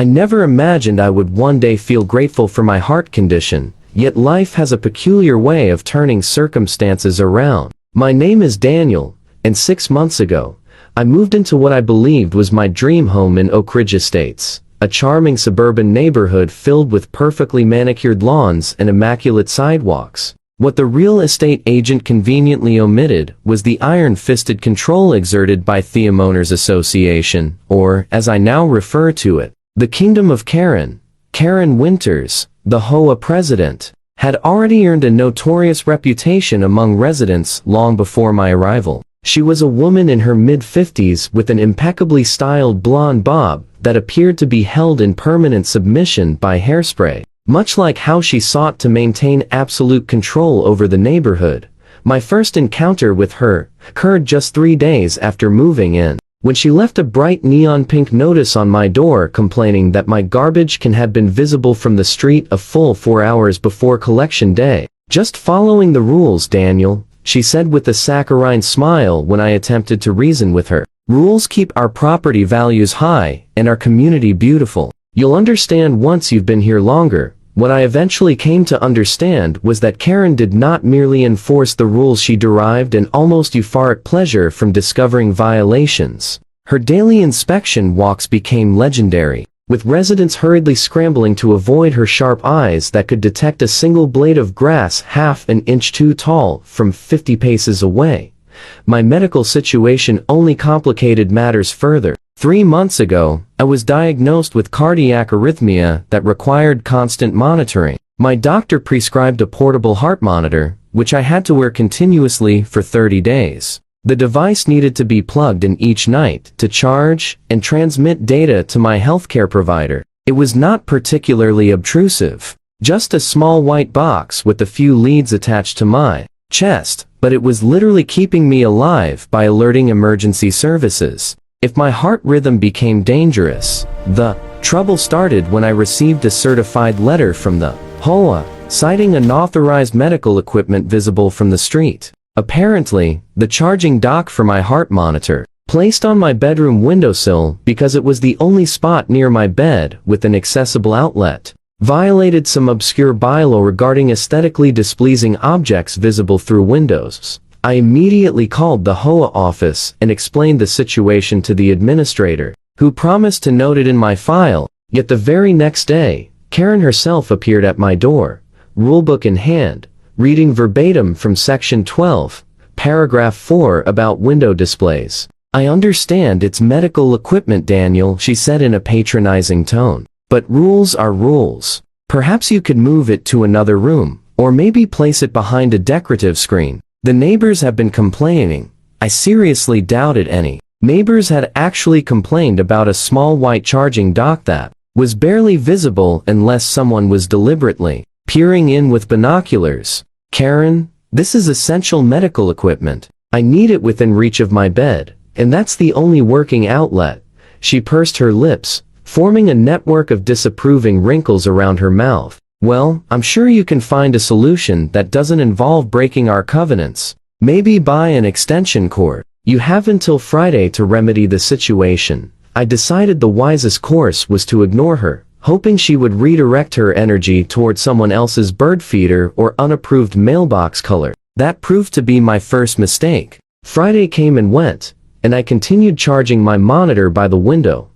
I never imagined I would one day feel grateful for my heart condition, yet life has a peculiar way of turning circumstances around. My name is Daniel, and 6 months ago, I moved into what I believed was my dream home in Oak Ridge Estates, a charming suburban neighborhood filled with perfectly manicured lawns and immaculate sidewalks. What the real estate agent conveniently omitted was the iron-fisted control exerted by the Homeowners Association, or, as I now refer to it, the Kingdom of Karen. Karen Winters, the HOA president, had already earned a notorious reputation among residents long before my arrival. She was a woman in her mid-50s with an impeccably styled blonde bob that appeared to be held in permanent submission by hairspray. Much like how she sought to maintain absolute control over the neighborhood, my first encounter with her occurred just 3 days after moving in, when she left a bright neon pink notice on my door complaining that my garbage can had been visible from the street a full 4 hours before collection day. "Just following the rules, Daniel," she said with a saccharine smile when I attempted to reason with her. "Rules keep our property values high and our community beautiful. You'll understand once you've been here longer." What I eventually came to understand was that Karen did not merely enforce the rules, she derived an almost euphoric pleasure from discovering violations. Her daily inspection walks became legendary, with residents hurriedly scrambling to avoid her sharp eyes that could detect a single blade of grass half an inch too tall from 50 paces away. My medical situation only complicated matters further. 3 months ago, I was diagnosed with cardiac arrhythmia that required constant monitoring. My doctor prescribed a portable heart monitor, which I had to wear continuously for 30 days. The device needed to be plugged in each night to charge and transmit data to my healthcare provider. It was not particularly obtrusive, just a small white box with a few leads attached to my chest, but it was literally keeping me alive by alerting emergency services. If my heart rhythm became dangerous, the trouble started when I received a certified letter from the HOA, citing unauthorized medical equipment visible from the street. Apparently, the charging dock for my heart monitor, placed on my bedroom windowsill because it was the only spot near my bed with an accessible outlet, violated some obscure bylaw regarding aesthetically displeasing objects visible through windows. I immediately called the HOA office and explained the situation to the administrator, who promised to note it in my file, yet the very next day, Karen herself appeared at my door, rulebook in hand, reading verbatim from Section 12, Paragraph 4 about window displays. "I understand it's medical equipment, Daniel," she said in a patronizing tone, "but rules are rules. Perhaps you could move it to another room, or maybe place it behind a decorative screen. The neighbors have been complaining." I seriously doubted any neighbors had actually complained about a small white charging dock that was barely visible unless someone was deliberately peering in with binoculars. "Karen, this is essential medical equipment. I need it within reach of my bed, and that's the only working outlet." She pursed her lips, forming a network of disapproving wrinkles around her mouth. "Well, I'm sure you can find a solution that doesn't involve breaking our covenants. Maybe buy an extension cord. You have until Friday to remedy the situation." I decided the wisest course was to ignore her, hoping she would redirect her energy toward someone else's bird feeder or unapproved mailbox color. That proved to be my first mistake. Friday came and went, and I continued charging my monitor by the window.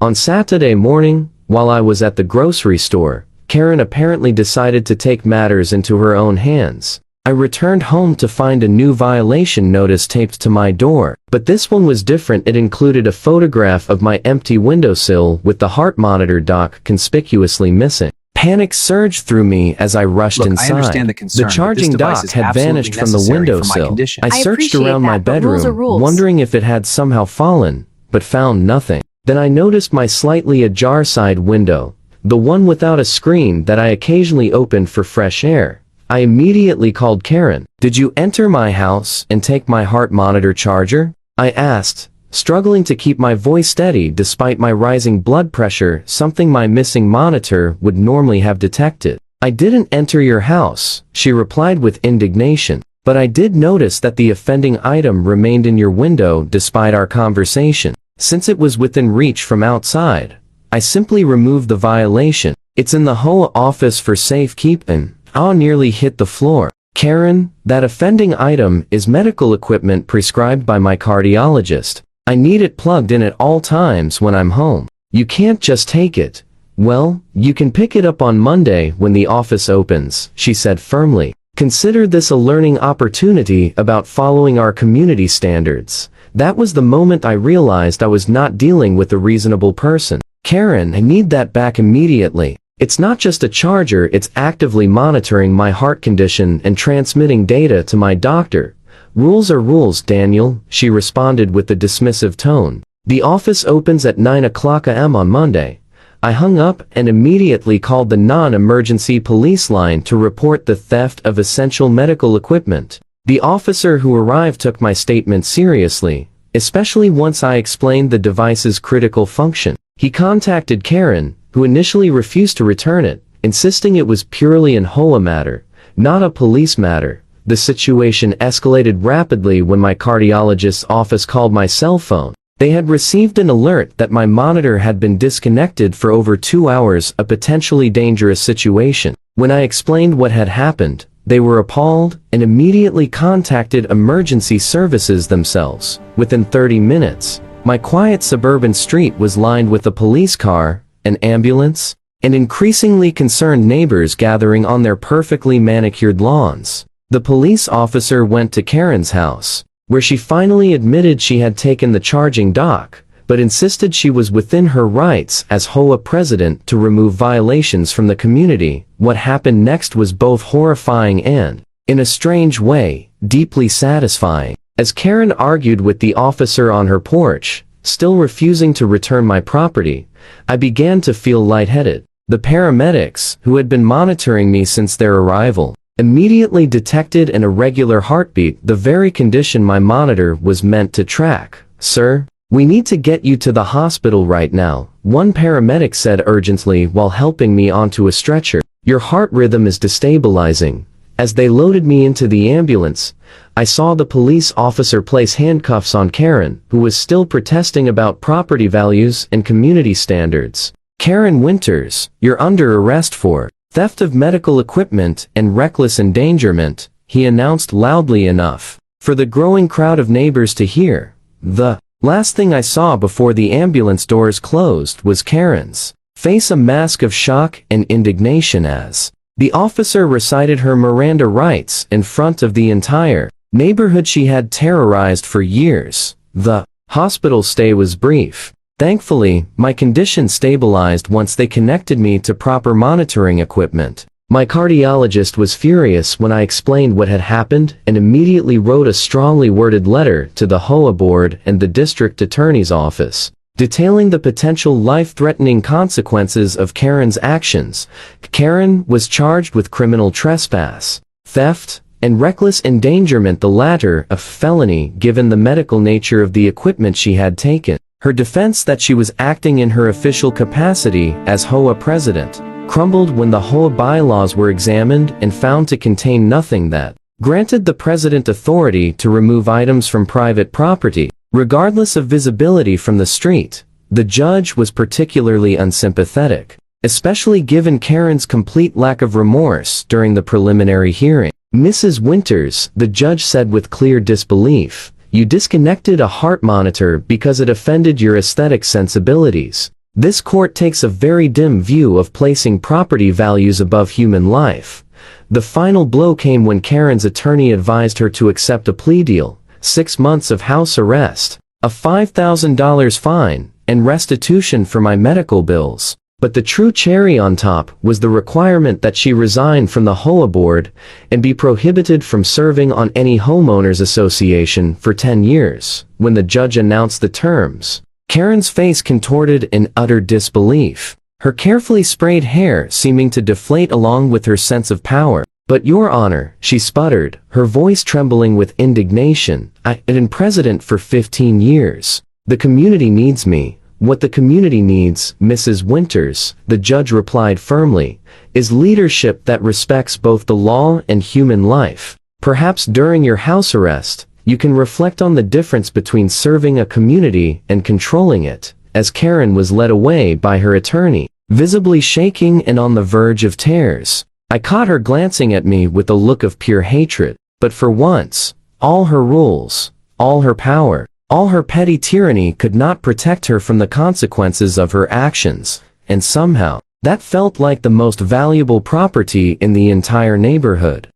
On Saturday morning, while I was at the grocery store, Karen apparently decided to take matters into her own hands. I returned home to find a new violation notice taped to my door, but this one was different. It included a photograph of my empty windowsill with the heart monitor dock conspicuously missing. Panic surged through me as I rushed inside. I understand the concern, The charging dock had vanished from the windowsill. I searched around my bedroom, wondering if it had somehow fallen, but found nothing. Then I noticed my slightly ajar side window, the one without a screen that I occasionally opened for fresh air. I immediately called Karen. "Did you enter my house and take my heart monitor charger?" I asked, struggling to keep my voice steady despite my rising blood pressure, something my missing monitor would normally have detected. "I didn't enter your house," she replied with indignation, "but I did notice that the offending item remained in your window despite our conversation. Since it was within reach from outside, I simply removed the violation. It's in the HOA office for safekeeping. I nearly hit the floor. Karen, that offending item is medical equipment prescribed by my cardiologist. I need it plugged in at all times when I'm home. You can't just take it. Well, you can pick it up on Monday when the office opens, she said firmly. Consider this a learning opportunity about following our community standards. That was the moment I realized I was not dealing with a reasonable person. Karen, I need that back immediately. It's not just a charger, it's actively monitoring my heart condition and transmitting data to my doctor. Rules are rules, Daniel, she responded with a dismissive tone. The office opens at 9 o'clock a.m. on Monday. I hung up and immediately called the non-emergency police line to report the theft of essential medical equipment. The officer who arrived took my statement seriously, especially once I explained the device's critical function. He contacted Karen, who initially refused to return it, insisting it was purely an HOA matter, not a police matter. The situation escalated rapidly when my cardiologist's office called my cell phone. They had received an alert that my monitor had been disconnected for over 2 hours, a potentially dangerous situation. When I explained what had happened, they were appalled and immediately contacted emergency services themselves. Within 30 minutes, my quiet suburban street was lined with a police car, an ambulance, and increasingly concerned neighbors gathering on their perfectly manicured lawns. The police officer went to Karen's house, where she finally admitted she had taken the charging dock, but insisted she was within her rights as HOA president to remove violations from the community. What happened next was both horrifying and, in a strange way, deeply satisfying. As Karen argued with the officer on her porch, still refusing to return my property, I began to feel lightheaded. The paramedics, who had been monitoring me since their arrival, immediately detected an irregular heartbeat, the very condition my monitor was meant to track. Sir, we need to get you to the hospital right now, one paramedic said urgently while helping me onto a stretcher. Your heart rhythm is destabilizing. As they loaded me into the ambulance, I saw the police officer place handcuffs on Karen, who was still protesting about property values and community standards. Karen Winters, you're under arrest for theft of medical equipment and reckless endangerment, he announced loudly enough for the growing crowd of neighbors to hear. The last thing I saw before the ambulance doors closed was Karen's face, a mask of shock and indignation as the officer recited her Miranda rights in front of the entire neighborhood she had terrorized for years. The hospital stay was brief. Thankfully, my condition stabilized once they connected me to proper monitoring equipment. My cardiologist was furious when I explained what had happened and immediately wrote a strongly worded letter to the HOA board and the district attorney's office, detailing the potential life-threatening consequences of Karen's actions. Karen was charged with criminal trespass, theft, and reckless endangerment, the latter a felony given the medical nature of the equipment she had taken. Her defense that she was acting in her official capacity as HOA president crumbled when the HOA bylaws were examined and found to contain nothing that granted the president authority to remove items from private property, regardless of visibility from the street. The judge was particularly unsympathetic, especially given Karen's complete lack of remorse during the preliminary hearing. Mrs. Winters, the judge said with clear disbelief, you disconnected a heart monitor because it offended your aesthetic sensibilities. This court takes a very dim view of placing property values above human life. The final blow came when Karen's attorney advised her to accept a plea deal, 6 months of house arrest, a $5,000 fine, and restitution for my medical bills. But the true cherry on top was the requirement that she resign from the HOA board and be prohibited from serving on any homeowners association for 10 years. When the judge announced the terms, Karen's face contorted in utter disbelief, her carefully sprayed hair seeming to deflate along with her sense of power. But Your Honor, she sputtered, her voice trembling with indignation, I've been president for 15 years. The community needs me. What the community needs, Mrs. Winters, the judge replied firmly, is leadership that respects both the law and human life. Perhaps during your house arrest, you can reflect on the difference between serving a community and controlling it. as Karen was led away by her attorney, visibly shaking and on the verge of tears. I caught her glancing at me with a look of pure hatred, but for once, all her rules, all her power, all her petty tyranny could not protect her from the consequences of her actions, and somehow, that felt like the most valuable property in the entire neighborhood.